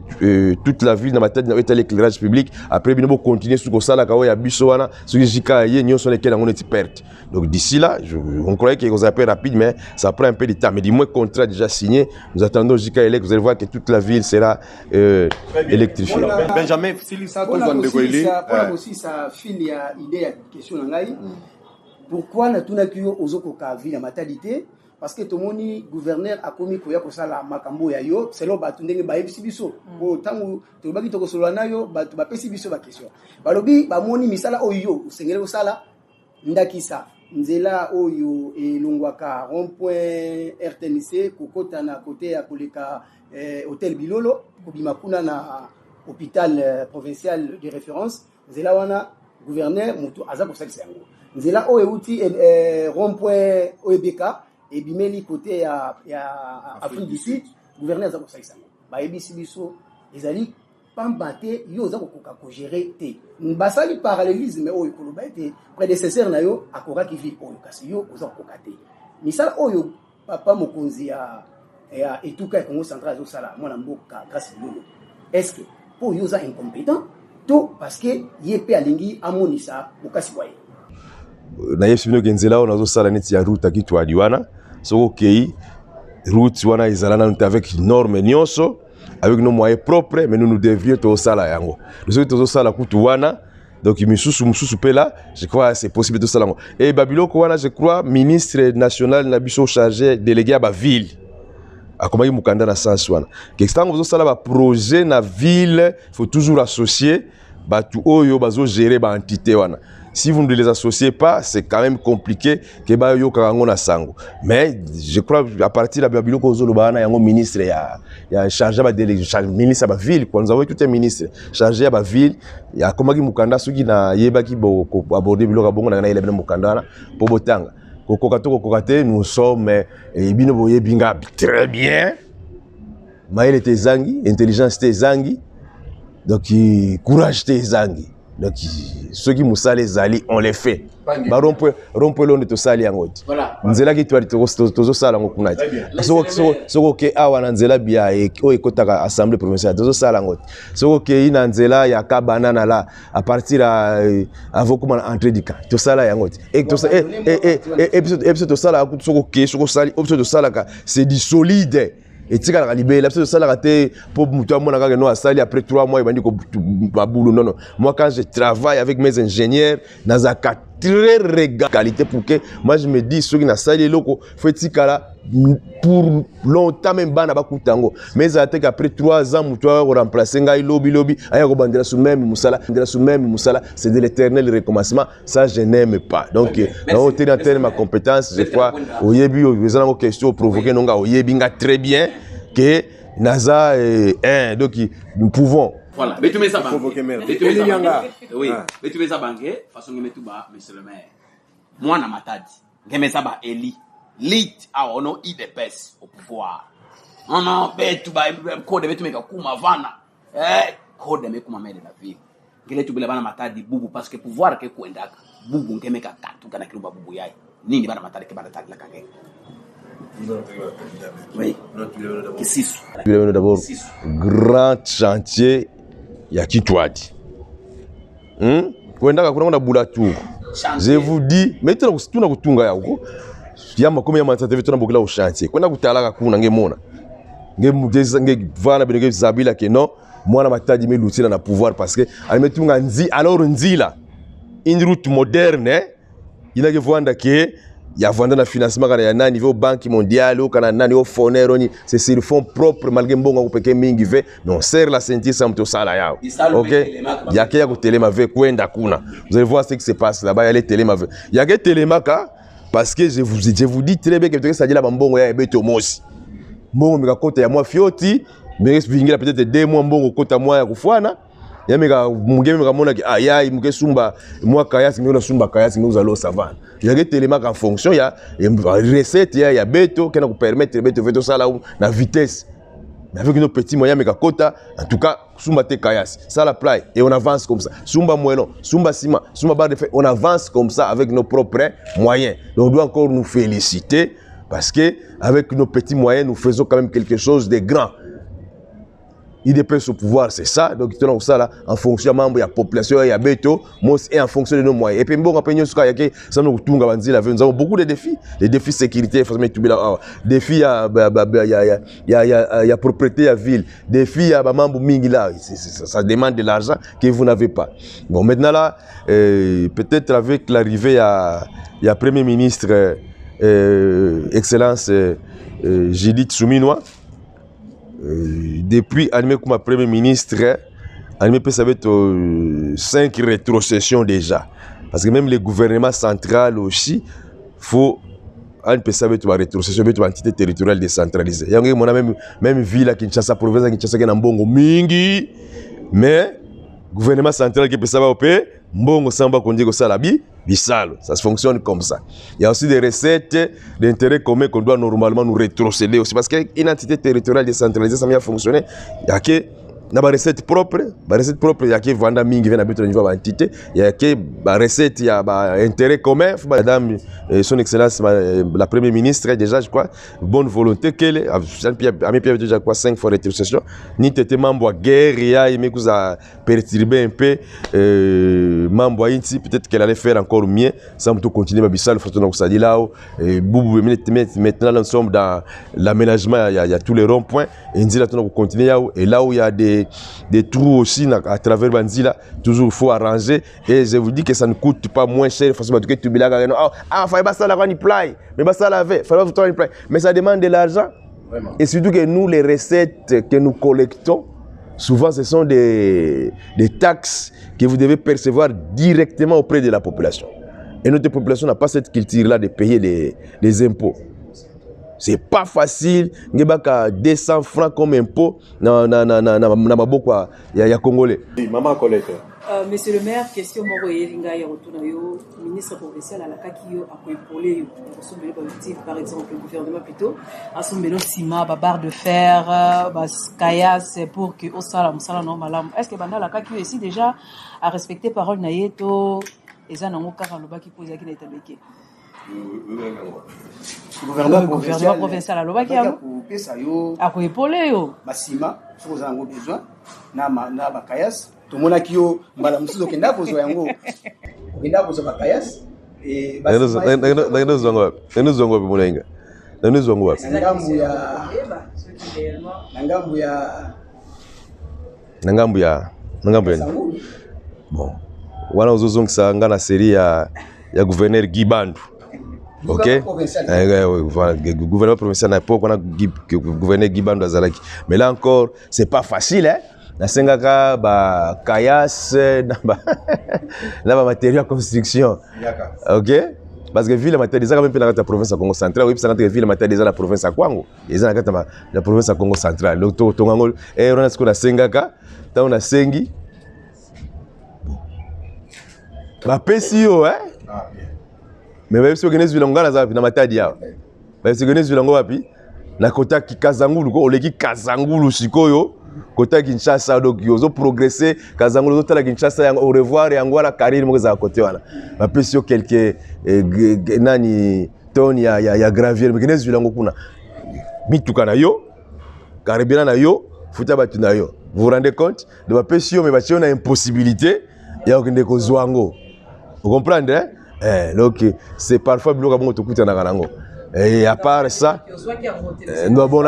toute la ville dans Matadi dans l'éclairage public. Après bien on continuer sur ça là quand il y a biso wana sur JK Union sur lesquels on est perte. Donc d'ici là, on croyait que vous appelez rapide, mais ça prend un peu de temps. Mais du moins, contrat déjà signé, nous attendons jusqu'à Elec, vous allez voir que toute la ville sera électrifiée. Benjamin, si ça aussi ça finit à idée à question pourquoi n'a tout n'a que aux ka ville à matalité parce que tout le monde gouverneur a commis quoi pour ça la makambo ya yo c'est là ba tundenge ba yebisi biso ko tangu to ba kitoko solo na yo ba pesi biso ba question ba lobi ba moni misala oyo sengele osala ndakisa nzela oyo elongwaka rond-point RTNC kokota na côté ya koleka hôtel Bilolo kobima kuna na hôpital provincial de référence nzela wana gouverneur mutu aza ko sakisa yango nzela oyo uti rond-point OBK et bimeli côté ya Afrique du Sud gouverneur aza ko sakisa yango ba ebisi biso ezali pambate yo za kokoka ko gérer te basali parallélisme oyo koloba ete prédécesseur na yo akoka ki vie oyo kasi yo oza kokoka te misala oyo papa mokonzi ya etuka ya Congo central zo sala mwana mboka grâce lolo est-ce que pour yo za incompétent to parce que yepe alingi amonisa bokasi boye na yesu bino genzela ona zo sala neti ya route ki twali wana so okei route wana izalana avec norme nyonso avec nos moyens propres, mais nous devions tout ça là. Nous sommes tout ça là kutuwana. Donc mususu pe là, je crois c'est possible tout ça là. Et Babylone Kouana, je crois ministre national nabiso chargé délégué à la ville. A comment il mukanda na senswana. Qu'est-ce que ça là ba projet na ville, il faut toujours associer batu oyo bazo gérer ba entité wana. Si vous ne les associez pas, c'est quand même compliqué que ba yo karango na sango. Mais je crois à partir de la Babylone Kozolo bana yango ministre ya chargé ba délégué ministre ba ville quand nous avons tout un ministre chargé ba ville ya komaki mukanda soki na yebaki bo aborder biloko bongo na ile bena mukanda na po botanga. Kokate nous sommes bino boye binga très bien. Maïle te zangi, intelligence te zangi. Donc courage te zangi. Donc ceux qui musale zali on les fait. Ba rompe l'on de to sali angoti. Voilà. Nzela ki twali tozo sala ngokunati. Soko ke awa na nzela bia o ekotaka assemblée provinciale tozo sala ngoti. Soko ke ina nzela ya kabana na la à partir avant comment entrer du camp. To sala yangoti. Et to episode to sala soko ke soko sali episode to sala ka c'est du solide. Et tu as libéré l'absence de ça pour moi après 3 mois il non moi quand je travaille avec mes ingénieurs dans un cas très régal qualité pour que moi je me dis ceux qui na sali loko faut pour longtemps même bana bakutango mais après 3 ans mutua remplacer ngai lobby aya ko bandela sous même musala c'est de l'éternel recommencement, ça je n'aime pas. Donc on tient en termes ma compétence je crois au yebi aux gens question provoquer nonga au yebi nga très bien que NASA donc nous pouvons voilà mais tu mets ça provoquer merde oui mais tu mets ça banqué façon que tu ba monsieur le maire moi na matadi ngeme ça ba Eli lit a ono IDPS au pouvoir non betu ba code betu meka kuma vana code me kuma maire de la ville ngele tu bana matadi bubu parce que pouvoir ke kuendaka bubu ngeme ka katu kana kiruba bubu yai nini bana matadi ke bana tagla kake oui d'abord grand chantier ya Kitwadi kuendaka kuna bula tour je vous dis maintenant tuna kutunga ya huko yama comme yama tata vetona bokela au chantier kwenda kutalaka kuna ngemona vana benenge zabila ke non moi na matadi me lutina na pouvoir parce que alimetunga nzi alors nzila une route moderne ina ke vanda ke ya vanda na financement kana ya nani niveau banque mondiale ou kana nani au fonero ni c'est sur le fond propre malgré mbongo kupeke mingi ve mais on serre la ceinture sans to sala yao OK ya ke ya ko telema ve kwenda kuna vous allez voir ce qui se passe là-bas ya les telema ve ya ke telemaka parce que je vous dis très bien que ça dit la mbongo ya beto mosi mbongo mika kota ya moi fioti mais vingira peut-être 2 mois mbongo kota moi ya kufwana ya mika mungeme mika mona ki ayai muke sumba moi kayasi mika sumba kayasi mika uzalo savane ya ke telemaka en fonction ya recette ya beto qui nous permettre beto veto sala na vitesse. Mais avec nos petits moyens, en tout cas, Sumba te kayas, ça la plaie et on avance comme ça. Sumba moellon, Sumba ciment, Sumba barre de fer, on avance comme ça avec nos propres moyens. Donc on doit encore nous féliciter parce que avec nos petits moyens, nous faisons quand même quelque chose de grand. IDPS au pouvoir, c'est ça. Donc, il y a ça là, en fonction de la population, il y a Beto, et en fonction de nos moyens. Et puis, nous avons beaucoup de défis. Les défis de sécurité, défis il y a propriété à ville, défis à Mambo Mingila. Ça demande de l'argent que vous n'avez pas. Bon, maintenant là, peut-être avec l'arrivée, il y a Premier ministre, Excellence Judith Souminois. Depuis animé comme Premier ministre, animé peut ça être 5 rétrocessions déjà. Parce que même le gouvernement central aussi, faut animé ça être une rétrocession, une entité territoriale décentralisée. Il y a même ville à Kinshasa, province à Kinshasa qui est en bongo mingi, mais gouvernement central qui peut savoir mbongo samba kondigo salabi bisalo, ça se fonctionne comme ça. Il y a aussi des recettes d'intérêt commun qu'on doit normalement nous rétrocéder aussi parce qu'une entité territoriale décentralisée ça vient fonctionner. Il y a que na ba recette propre, il y a que vanda mingi vient habiter au niveau de l'entité, il y a que ba recette il y a ba intérêt commun, madame son excellence la première ministre déjà je crois bonne volonté qu'elle a mis déjà quoi 5 fois rétrocession, ni tete mambo guerre il a aimé que ça perturber un peu mambo inti peut-être qu'elle allait faire encore mieux sans tout continuer babissal faut que ça dit là maintenant nous sommes dans l'aménagement il y a tous les ronds-points et nous allons continuer et là où il y a des trous aussi à travers Banzila, toujours il faut arranger et je vous dis que ça ne coûte pas moins cher forcément que tu bilaga fallait pas ça la reply mais pas ça laver fallait pas reply mais ça demande de l'argent et surtout que nous les recettes que nous collectons souvent ce sont des taxes que vous devez percevoir directement auprès de la population et notre population n'a pas cette culture là de payer les impôts. C'est pas facile, ngebaka 200 francs comme impôt na maboko ya Congolais. Maman Colette. Monsieur le maire, question moko yelinga ya retourna yo ministre provincial à la kakio a épaulé par exemple le gouvernement plutôt a son béno ciment barre de fer caillasse pour que au sala musala no malam. Est-ce que banda la kakio ici déjà a respecté parole na yeto eza nango kaka lobaki poza ki na etabeke gouvernement provincial a lobaki ya pesa yo a ko épaulé yo basima faut za ngo besoin na ba caillasse tout le monde a qui yo mbala musuzo kenda bozo yango kenda bozo bakayas e basi zongo wapi munainga zongo wapi ngambu ya bon wana uzozongisa ngana série ya gouverneur Gibandu. OK, gouvernement provincial n'a pas gouverneur Gibandu azalaki, mais là encore c'est pas facile hein. Na sengaka ba kayas na ba matériaux de construction. OK, parce que ville matériaux ça quand même dans la province à Congo central, oui, parce que ville matériaux dans la province à Kwango, ils dans la province à Congo central. Donc to ngol et on a ce qu'on a sengaka, ta on a sengi ba pesio hein. Mais même si on est sur l'ongala za na matadi ya. Ba si on est sur l'ongo wapi? Na kota ki Kazangulu ko oleki Kazangulu sikoyo. Kota Kinshasa donc yozo progresser Kazangulu zo tala Kinshasa yango au revoir yango ala carrière mo za côté wana ba pesio quelque nani ton ya gravier mais kenezu lango kuna bituka na yo karibina na yo futa batu na yo vous vous rendez compte de ba pesio mais ba tiona impossibilité ya okende ko zwango vous comprenez donc c'est parfois bloka bongo to kuta na kanango. Et à part ça, nous avons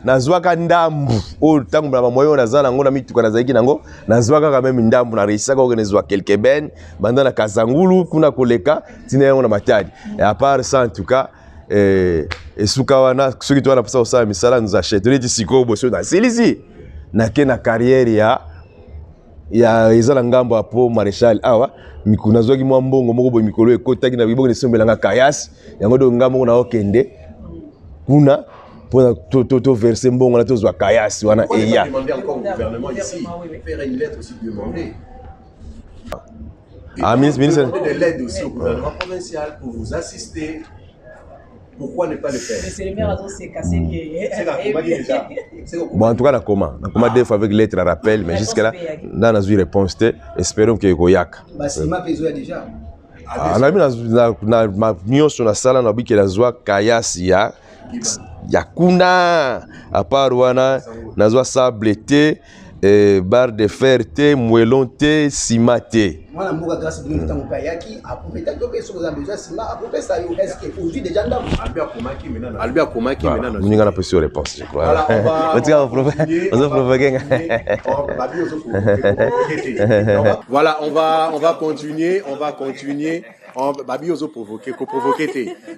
nazwaka ndambu o tangu na moyo nazana ngona mituka na zaiki nango nazwaka quand même ndambu na reisa ko organiser quelques ben banda na Kazangulu kuna koleka tina ngona matadi. Et à part ça en tout cas et suka wana soki to wana pasa osala misala nous achèterait ici ko boso na silisi na kena carrière ya ezala ngambo apo maréchal awa mikuna zoki mwa mbongo moko bo mikolo ekotaki na bibongo nesombelanga kayas yango do ngambo na okende kuna pour to verser mbongo na to zwa kayas wana eya demander encore au gouvernement ici faire une lettre aussi demander ministre de l'aide aussi au gouvernement provincial pour vous assister. Pourquoi ne pas le faire? Monsieur le maire a s'est cassé déjà. Bon, en tout cas, on a comment deux fois avec lettre à rappel, mais jusque-là, dans la réponse, espérons qu'il y ait Koyak. Basima Pezo déjà. On a mis ma nion sur la salle, on a vu qu'il y a Zoa Kayas, Yakuna, à part Wana, Nazwa Sableté, barre de fer, moellon, cimate. Moi, je suis grâce à Dieu, Kayaki, après, tu as besoin de ciment, après, ça y est, que aujourd'hui déjà Albert Komaki maintenant. Nous avons une réponse, je crois. Voilà, on va continuer. Babi ozo provoquer.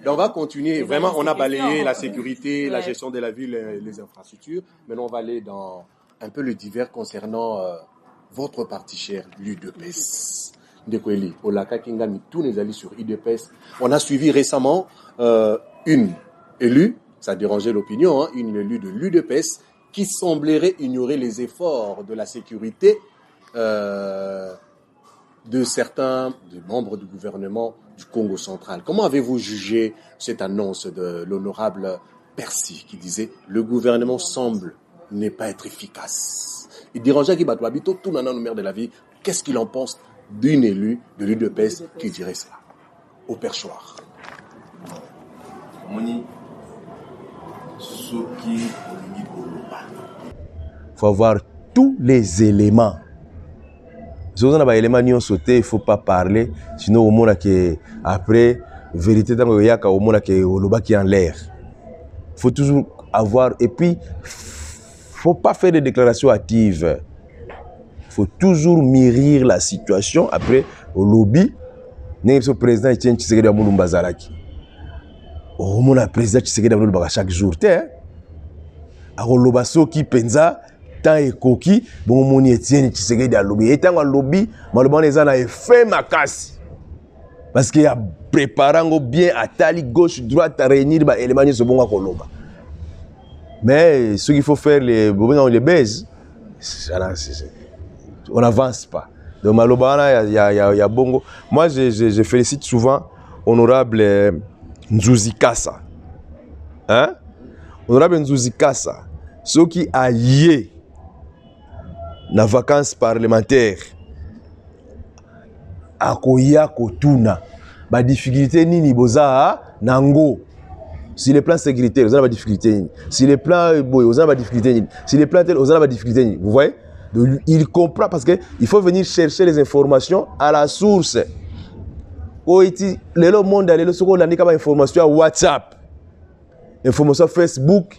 Donc on va continuer. Vraiment, on a balayé la sécurité, la gestion de la ville, les infrastructures. Maintenant, on va aller dans un peu le divers concernant votre parti cher, l'UDPS. Ndekweli, Olaka Kingami, tous les alliés sur UDPS. On a suivi récemment une élue, ça dérangeait l'opinion, hein, une élue de l'UDPS qui semblerait ignorer les efforts de la sécurité de certains membres du gouvernement du Congo central. Comment avez-vous jugé cette annonce de l'honorable Percy qui disait « Le gouvernement semble ne pas être efficace ». Il dérangeait qui bat habito tout le maire de la vie. Qu'est-ce qu'il en pense d'une élue de l'UDPS qui dirait cela au perchoir? Il faut avoir tous les éléments. Si vous avez des éléments qui ont sauté, il ne faut pas parler. Sinon, au monde après, vérité, il y a au monde qui est en l'air. Il faut toujours avoir. Et puis, il ne faut pas faire des déclarations hâtives. Il faut toujours mûrir la situation. Après, au lobby, le président Etienne Tshisekedi de Mulumba Zalaki. Au monde, le président Tshisekedi de Mulumba chaque jour. Au lobby, qui pensa. Tant et coquille, bon mon Etienne Tshisekedi à lobby. Et tant à lobby, malheureusement les gens ont fait ma casse. Parce qu'il y a préparé bien à tali gauche droite à réunir les éléments de ce bon Koloba. Mais ce qu'il faut faire, les baise, on n'avance pas. Donc malobana il y a bongo. Moi je félicite souvent honorable Nzuzi Kassa. Hein? Honorable Nzuzi Kassa, ceux qui a lié na vacances parlementaires akoya kotuna ba difficulté nini boza nango sur le plan sécuritaire vous avez ba difficulté sur le plan boy vous avez ba difficulté sur le plan tel vous avez ba difficulté vous voyez. Donc, il comprend parce que il faut venir chercher les informations à la source. Le monde aller ce qu'on a dit information à WhatsApp, information Facebook,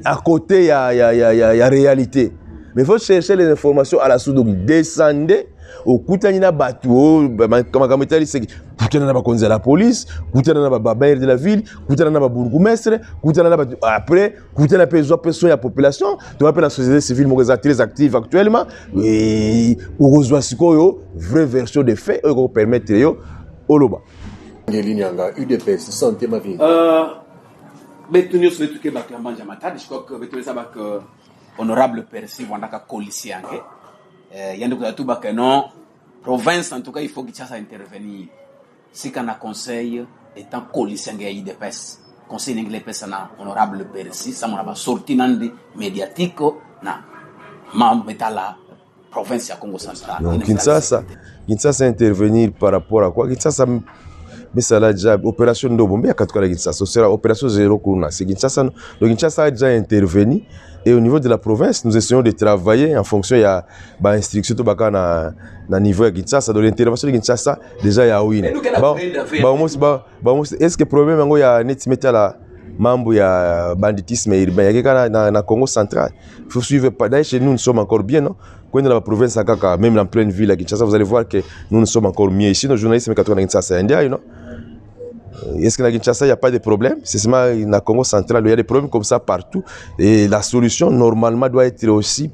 à côté il y a réalité. Mais il faut chercher les informations à la source. Donc descendez au Koutanina Batou, comme c'est Koutana Bakonza la police, Koutana Babaire de la ville, Koutana Bourgoumestre, Koutana après, Koutana personne la population, tu vois la société civile très active actuellement, et on reçoit ce vraie version des faits, et qu'on permet de Oloba. UDPS, santé ma vie. Betunius le tuke bakamba jamata, je crois que Betunius sabak honorable Percy Wandaka Kolisiange. Yande kutatu bakeno province en tout cas il faut que ça intervenir. Si qu'on a conseil étant Kolisiange à IDPS, conseil anglais persona honorable Percy, ça m'a sorti nandi médiatique na metala province ya Congo central. Donc Kinshasa intervenir par rapport à quoi? Kinshasa mais ça l'a déjà opération Ndombe à 4 Kinshasa, c'est opération zéro Kuna, c'est Kinshasa. Donc Kinshasa a déjà intervenu et au niveau de la province, nous essayons de travailler en fonction il y a ba instruction to baka na niveau de Kinshasa. Donc l'intervention de Kinshasa déjà ya win. Est-ce que problème ngo ya netimeta la mambo ya banditisme urbain ya na Congo central. Il faut suivre pas d'ailleurs chez nous sommes encore bien non. Quand dans la province à Kaka, même en pleine ville à Kinshasa, vous allez voir que nous sommes encore mieux ici. Nos journalistes mais quand on a Kinshasa indien, non? Est-ce que dans Kinshasa il n'y a pas de problème? C'est seulement dans le Congo central, il y a des problèmes comme ça partout. Et la solution normalement doit être aussi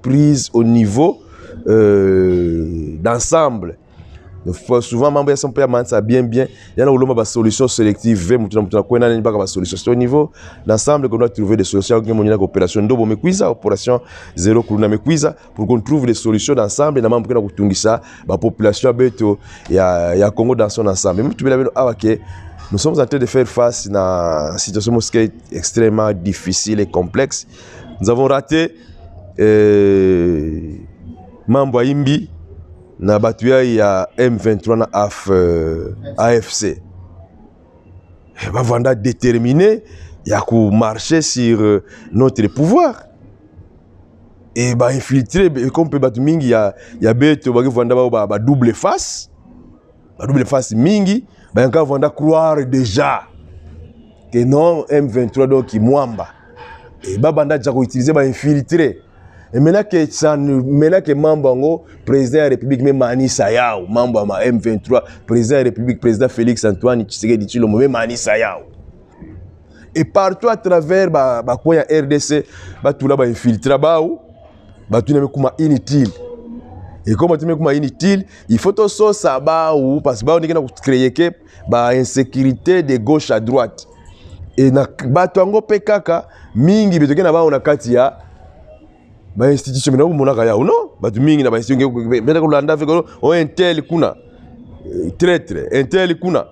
prise au niveau d'ensemble. Souvent, membres sont pas bien. Il y a une solution sélective. C'est au niveau d'ensemble qu'on doit trouver des solutions. Opération Ndobo Mekwiza, opération Zéro Kuruna Mekwiza, pour qu'on trouve des solutions d'ensemble. La population ya Congo dans son ensemble. Nous sommes en train de faire face à une situation extrêmement difficile et complexe. Nous avons raté Mambo Imbi. Na batuya ya M23 na AFC. Va vanda déterminé ya ku marcher sur notre pouvoir. Et ba infiltrer comme pe batu mingi ya beto ba vanda ba double face. Ba double face mingi ba nka vanda croire déjà que non M23 donc mwamba. Et ba banda ja ko utiliser ba infiltrer. Et maintenant que Mambango, président de la République, même Mani Sayao, membre de M23, président de la République, président Félix Antoine Tshisekedi Tshilombo, même Mani Sayao. Et partout à travers la RDC, tout là, infiltré, tout là, inutile. Et comme tu es inutile, il faut aussi savoir parce que on a créé insécurité de gauche à droite. Et na batango pekaka mingi betoke na ba on a katia ba institution na monaka ya uno batu mingi na ba institution beta ko landa fe ko o intel kuna traître intel kuna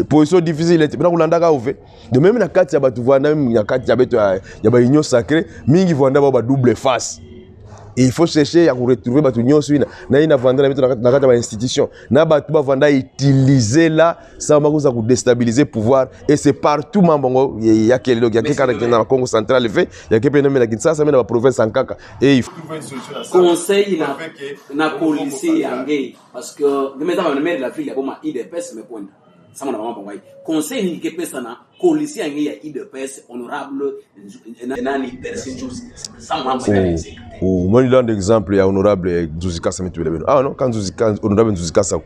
position difficile beta ko landa ka ofe de même na katia batu vanda même na katia beto ya ba union sacrée mingi vanda ba double face. Et il faut chercher à retrouver batu nyonso na ina vanda na beto na kata ba institution na batu ba vanda utiliser là ça va vous déstabiliser pouvoir et c'est partout mambo il y a quel donc il y a quelqu'un dans le Congo central le fait il y a quelqu'un dans la Kinshasa mais dans la province en Kaka et il faut trouver une solution à ça. Conseil na policier yangé parce que de mettre dans le maire de la ville il y a bon IDPS mais point ça mon maman bon conseil ni que pesa na policier yangé ya IDPS honorable nani Percy Juice ça mon maman moi, il y a un exemple, il y a honorable Nzuzi Kassa. Ah non, quand honorable Nzuzi Kassa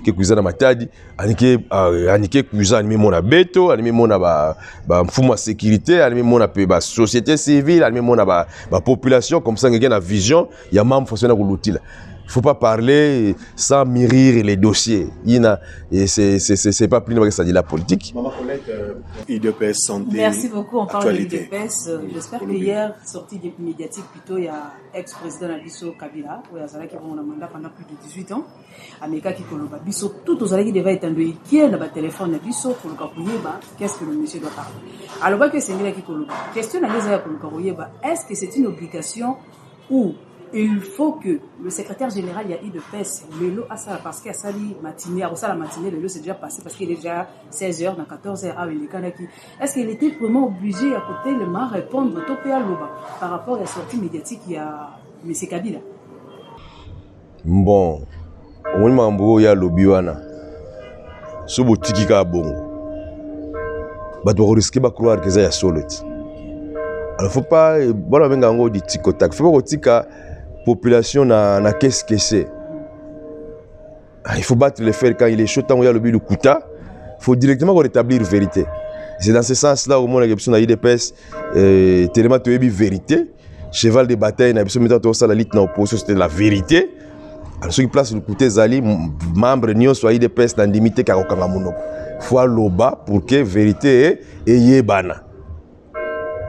ke kuza na Matadi anike kuza anime mona beto anime mona ba mfumo ya sécurité anime mona pe ba société civile anime mona ba population comme ça ngeke na vision ya mam fonctionnaire ko lutila. Il ne faut pas parler sans mûrir les dossiers. C'est pas plus que ça dit la politique. Maman Colette, IDPS Santé. Merci beaucoup. On parle de l'IDPS. J'espère que hier, sortie médiatique, plutôt, il y a ex-président Nabiso Kabila, où il y a qui ont un mandat pendant plus de 18 ans. Américain qui connaît Nabiso, tout aux qui devaient être envoyés qui est dans le téléphone Nabiso pour le Kakouyeba. Qu'est-ce que le monsieur doit parler? Alors, que c'est une qui connaît. Question pour le Kakouyeba. Est-ce que c'est une obligation ou il faut que le secrétaire général il y a eu de PES le lot à ça parce qu'il y a ça matinée à ça la matinée le lot c'est déjà passé parce qu'il est déjà 16h dans 14h à Kanaki. Est-ce qu'il était vraiment obligé à côté le main répondre au topé à l'oba par rapport à la sortie médiatique il y a M. Kabila? Bon, on m'a envoyé à l'obiwana sous boutique ka bongo bah tu risques pas croire que ça y a solo. Alors faut pas bon avec un go du ticotac faut pas tika population na qu'est-ce que c'est. Il faut battre le fer quand il est chaud, tant qu'il y a le but de Kouta, il faut directement rétablir la vérité. C'est dans ce sens-là où mon équipe na IDPS tellement tu es vérité, cheval de bataille na besoin mettre ça la lutte na opposition c'était la vérité. Alors ceux qui placent le côté zali membre nio soit IDPS dans limité ka okanga monoko. Faut loba pour que vérité et yebana.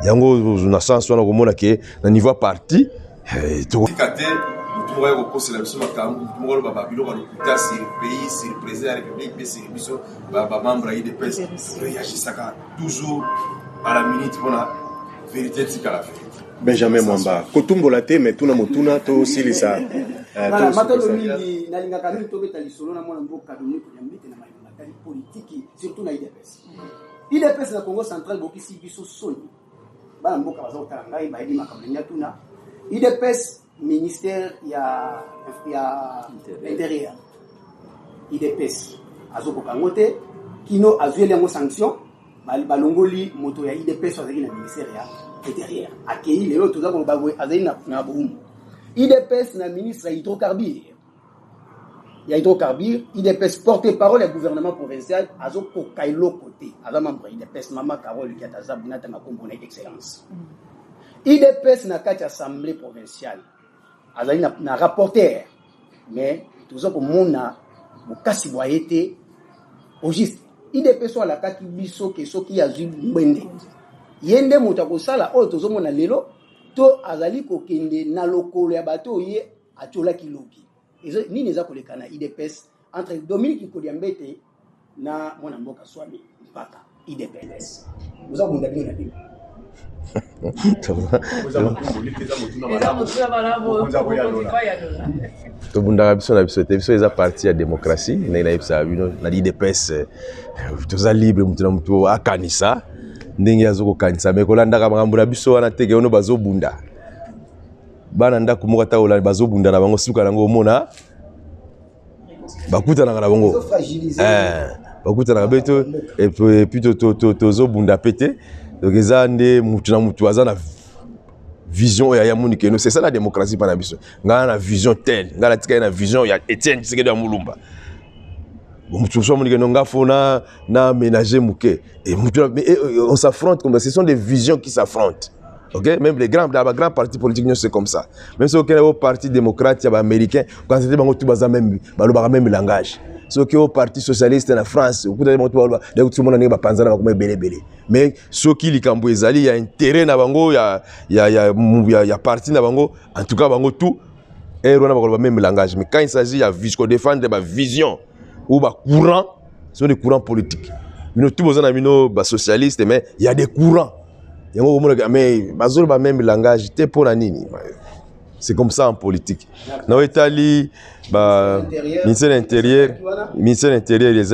Yango na sens wana ko mona ke na niveau parti tout le pays, c'est le président de la République, mais c'est le membre de l'IDPS. Toujours à la minute, on a vérité de la vérité. Benjamin Mwamba, Kotumbo la te, mais tout na motuna, to aussi les ça. Voilà, matolo mingi, na linga kami to beta lisolo na mwana mboka domini ko nyambite na matali politique, surtout na IDPS. IDPS na Congo central boki si biso soni. Bana mboka bazo tanga ba yedi makamenya tuna. IDPS ministère ya intérieur. IDPS azoko kangote kino azueli ngo sanction balongoli moto ya IDPS azali na ministère ya intérieur. Akei lelo toza ko bagwe azali na boum. IDPS na ministre hydrocarbures. Il y a hydrocarbures, IDPS porte-parole du gouvernement provincial azoko kailo côté. Azama membre IDPS Mama Carole qui ataza bunata na komboné d'excellence. IDPS na kati assemblée provinciale. Azali na rapporteur mais toza ko mona bokasi boyete au juste IDPS wala kati biso ke soki ya zwi mbende. Yende moto ko sala o tozo mona lelo to azali ko kende na lokolo ya bato ye atola kiloki. Nini za kolekana IDPS entre Dominique Kodiambete na mwana mboka Swami mpaka IDPS. Uza bunda bina bina. To bunda biso na biso te biso eza parti ya démocratie na ipsa bino na IDPS toza libre mutu na mutu akanisa ndenge azoko kanisa me kolanda ka makambo na biso wana teke ono bazo bunda bana ndako moko ta ola bazo bunda na bango suka nango mona bakuta na bango bakuta na beto et puis tozo bunda pété donc eza nde mutu na mutu aza na vision ya Monique. C'est ça la démocratie par la biso. Nga na vision telle, nga la tika na vision ya Etienne Tshisekedi ya Mulumba. Mutu so Monique nga fona na ménager muke et on s'affronte comme ça. Ce sont des visions qui s'affrontent. OK, même les grands partis politiques c'est comme ça. Même si aucun parti démocrate ya américain quand c'était bango tout baza même même langage. So que au parti socialiste en France, au bout de tout le monde n'est pas pensé à comme belé. Mais ce qui likambo ezali, il y a intérêt na bango, il y a parti na bango, en tout cas bango tout et on a même langage. Mais quand il s'agit de vision défendre ma vision ou ba courant, ce sont des courants politiques. Nous tout besoin amino ba socialiste mais il y a des courants. Il y a mais bazolo ba même langage, t'es pour la nini. C'est comme ça en politique. Dans l'Italie, ministère intérieur, les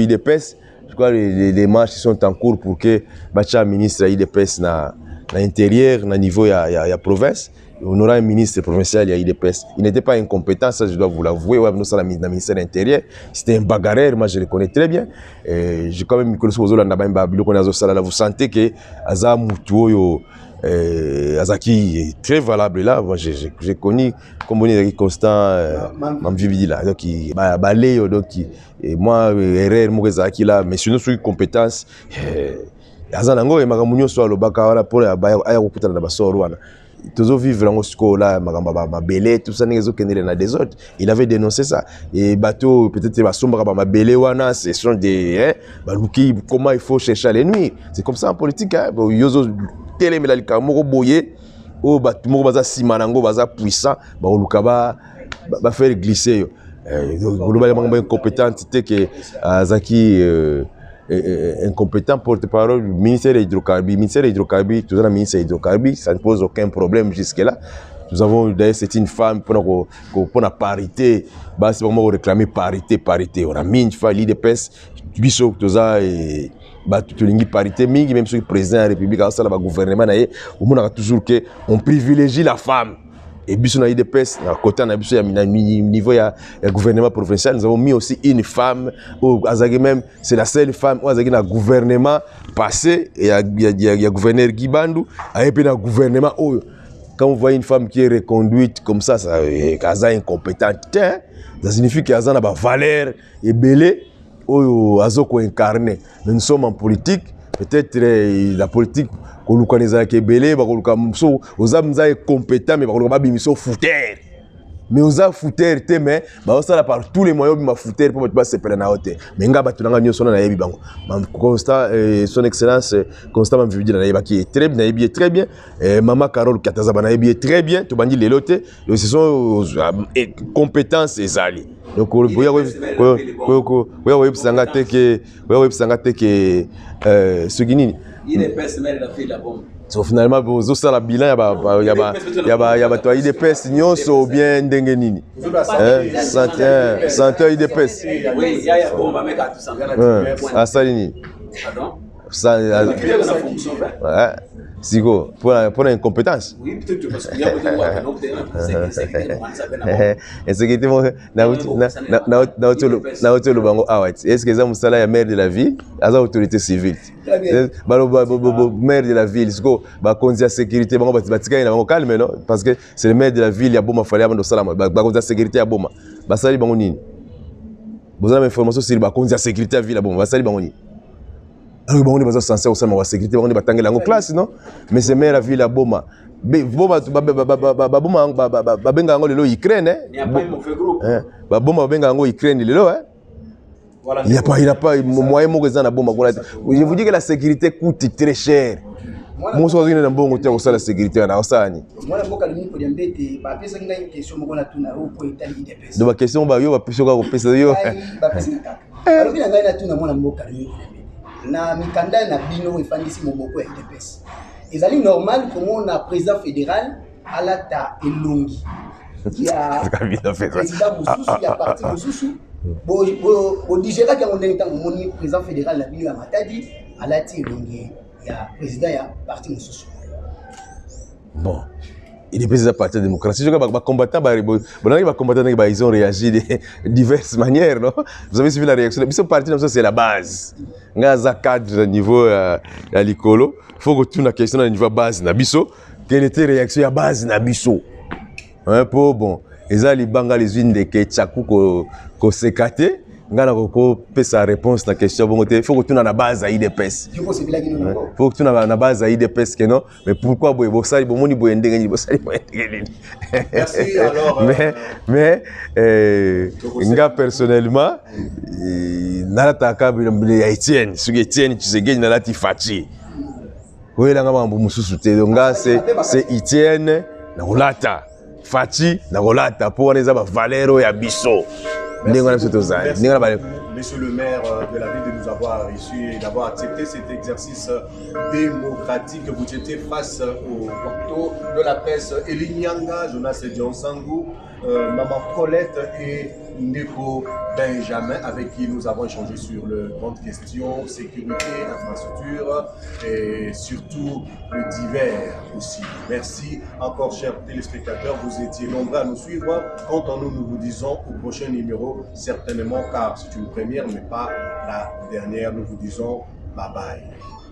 IDPS. Je crois que les marches sont en cours pour que le ministre IDPS na intérieur, na niveau ya province. on aura un ministre provincial à IDPS. Il n'était pas incompétent, ça je dois vous l'avouer. Ouais, nous sommes dans le ministère de l'Intérieur. C'était un bagarreur, moi je le connais très bien. J'ai quand même connu vous sentez que Aza Moutou Azaki est très valable là. Moi j'ai connu comme on est constant Mamvibidi là. Donc il balé donc moi erreur moi Azaki là mais sinon sur compétence Azanango et Magamunyo soit le baka pour aya kokutana na basoro wana. Toujours vivre en scola, ma belé, tout ça, des autres. Il avait dénoncé ça. Et bateau, peut-être, ma belé, ce sont des, comment il faut chercher les nuits. C'est comme ça en politique, hein. Yozo, télé, mais là, moko boye, oh, moko baza simanango, baza puissant, bah, faire glisser. Globalement, incompétente, que Zaki, incompétent porte-parole du ministère de l'Hydrocarbure. Ministère de l'Hydrocarbure, tout le ministère de l'Hydrocarbure, ça ne pose aucun problème jusque-là. Nous avons d'ailleurs, c'est une femme pour la parité. C'est vraiment réclamer parité. On a mis une femme, l'IDPS, biso, tout ça, et tout le parité, même si le président de la République, le gouvernement, on a toujours qu'on privilégie la femme. Et puis, à IDPS, à côté de niveau du gouvernement provincial, nous avons mis aussi une femme, c'est la seule femme qui a un gouvernement passé, et il y a le gouverneur Guibandou, et puis le gouvernement. Quand on voit une femme qui est reconduite comme ça, elle est incompétente, ça signifie qu'elle a une valeur et belle, elle a incarné. Mais nous sommes en politique, peut-être la politique. Quand on est belé, on est compétent, mais on est fouteur. Mais on est fouteur, mais on est par tous les moyens de fouteur pour ne se prendre à hauteur. Mais on a constat, son excellence, constat qui est très bien. Maman Carole Katazabana est très bien. Tout le monde les lotés. Ce sont compétences et alliés. Donc, vous voyez, ce qui il est peste, mais il a fait la bombe. So finalement, vous avez le bilan, il y a IDPS, ou bien Dengenini. Santé IDPS. Oui, il y a bombe avec tout ça. À Salini. Pardon? Ça, Sigo, pour l'incompétence. Oui, peut-être parce qu'il y a beaucoup de est-ce que c'est un maire de la ville, une autorité civile? Maire de la ville, la sécurité, calme, non? Parce que c'est le maire de la ville, il y a beaucoup de fallu la sécurité à Boma. Basali Bangonini. Vous avez l'information sur la sécurité à la ville à Boma. Basali Bangonini. Alors, on est censé aussi avoir la sécurité, on est battu en classe, non? Mais c'est maire la ville à Boma. Boma, Ukraine, il n'y a pas un mauvais groupe. Boma, Ukraine, il n'y a pas moyen de Boma. Je vous dis que la sécurité coûte très cher. Moi, je suis un bon côté de la sécurité. Moi, je suis un question. Na mikanda na bino efandisi moboko ya IDPS. Ezali normal comment na président fédéral alata elongi. Ya président mususu ya parti mususu. Bo digéra ka ondeni tango moni président fédéral na bino ya Matadi alati elongi ya président ya parti mususu. Bon. Il est président de la partie démocratique. Les combattants, ils ont réagi de diverses manières. Non? Vous avez suivi la réaction. Ce parti, c'est la base. Il y a un cadre au niveau de l'Icolo. Il faut que tu aies une question au niveau de la base. Quelle était la réaction à la base de bon. Et ça, les bangas, les unes de Ketchakou, qu'on s'est caté. Ngana sa réponse à la question. Il faut que tu aies la base à IDPS. Il faut que tu aies la base à IDPS. Mais pourquoi Merci mais personnellement, Etienne, tu sais, c'est Etienne, Fati, pour les valeurs et Abisso. Merci, monsieur le maire de la ville de nous avoir reçus et d'avoir accepté cet exercice démocratique. Vous étiez face au porto de la presse Elinyanga, Jonas Dionsangou, Maman Colette et Ndeko Benjamin, avec qui nous avons échangé sur les grandes questions, sécurité, infrastructure et surtout le divers aussi. Merci encore, chers téléspectateurs, vous étiez nombreux à nous suivre. Quant à nous, nous vous disons au prochain numéro, certainement, car c'est une première, mais pas la dernière, nous vous disons bye bye.